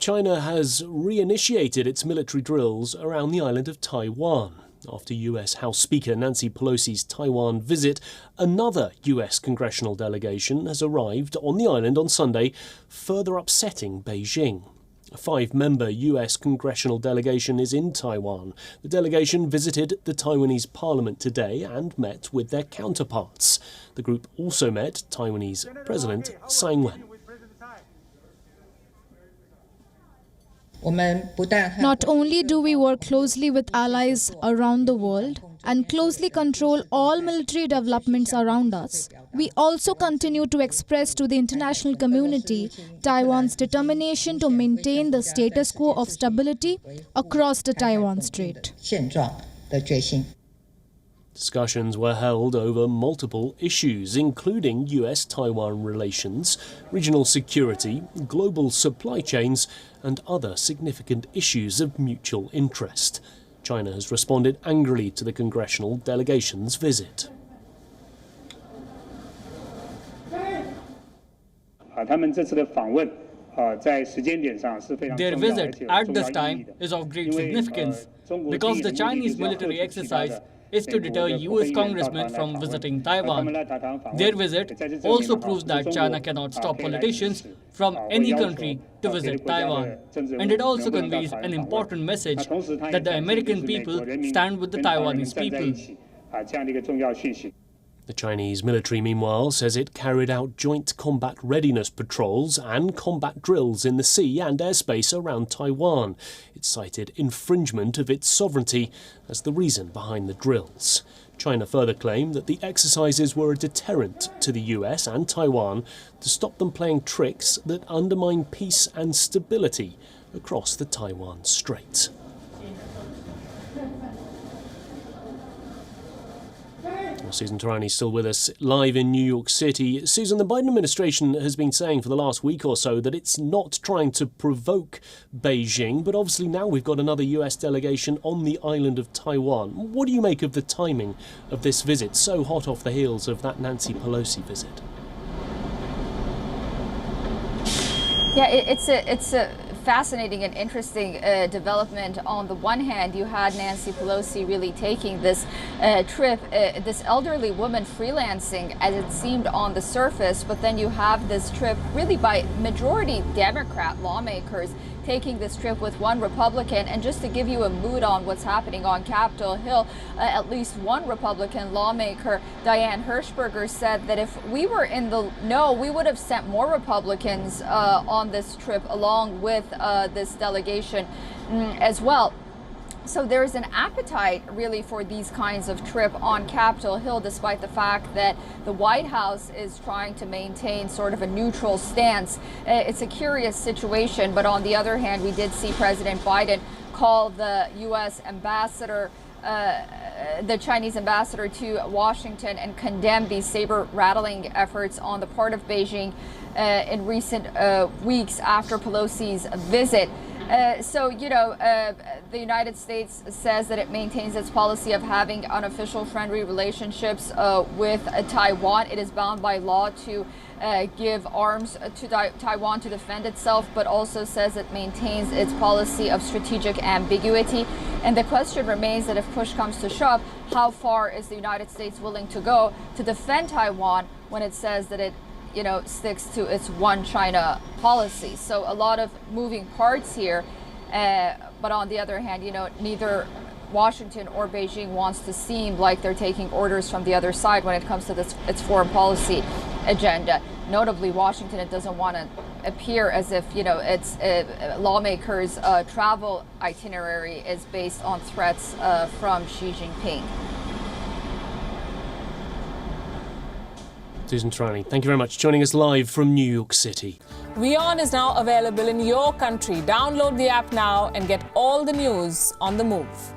China has reinitiated its military drills around the island of Taiwan. After US House Speaker Nancy Pelosi's Taiwan visit, another US congressional delegation has arrived on the island on Sunday, further upsetting Beijing. A 5-member US congressional delegation is in Taiwan. The delegation visited the Taiwanese parliament today and met with their counterparts. The group also met Taiwanese President Tsai Ing-wen. Not only do we work closely with allies around the world and closely control all military developments around us, we also continue to express to the international community Taiwan's determination to maintain the status quo of stability across the Taiwan Strait. Discussions were held over multiple issues, including US-Taiwan relations, regional security, global supply chains, and other significant issues of mutual interest. China has responded angrily to the congressional delegation's visit. Their visit at this time is of great significance because the Chinese military exercise is to deter US congressmen from visiting Taiwan. Their visit also proves that China cannot stop politicians from any country to visit Taiwan. And it also conveys an important message that the American people stand with the Taiwanese people. The Chinese military, meanwhile, says it carried out joint combat readiness patrols and combat drills in the sea and airspace around Taiwan. It cited infringement of its sovereignty as the reason behind the drills. China further claimed that the exercises were a deterrent to the US and Taiwan to stop them playing tricks that undermine peace and stability across the Taiwan Strait. Susan Tarani is still with us live in New York City. Susan, the Biden administration has been saying for the last week or so that it's not trying to provoke Beijing, but obviously now we've got another US delegation on the island of Taiwan. What do you make of the timing of this visit, so hot off the heels of that Nancy Pelosi visit? Yeah, it's a fascinating and interesting development. On the one hand, you had Nancy Pelosi really taking this trip, this elderly woman freelancing as it seemed on the surface, but then you have this trip really by majority Democrat lawmakers taking this trip with one Republican. And just to give you a mood on what's happening on Capitol Hill, at least one Republican lawmaker, Diane Hirschberger, said that if we were in the know, we would have sent more Republicans on this trip along with this delegation as well. So there's an appetite really for these kinds of trip on Capitol Hill, despite the fact that the White House is trying to maintain sort of a neutral stance. It's a curious situation, but on the other hand, we did see President Biden call the U.S. ambassador, the Chinese ambassador to Washington, and condemn these saber-rattling efforts on the part of Beijing in recent weeks after Pelosi's visit. So, you know, the United States says that it maintains its policy of having unofficial friendly relationships with Taiwan. It is bound by law to give arms to Taiwan to defend itself, but also says it maintains its policy of strategic ambiguity. And the question remains that if push comes to shove, how far is the United States willing to go to defend Taiwan when it says that it sticks to its one China policy? So a lot of moving parts here, but on the other hand, neither Washington or Beijing wants to seem like they're taking orders from the other side when it comes to its foreign policy agenda. Notably, Washington, it doesn't want to appear as if its lawmakers' travel itinerary is based on threats from Xi Jinping. Susan Tarani, thank you very much. Joining us live from New York City. WION is now available in your country. Download the app now and get all the news on the move.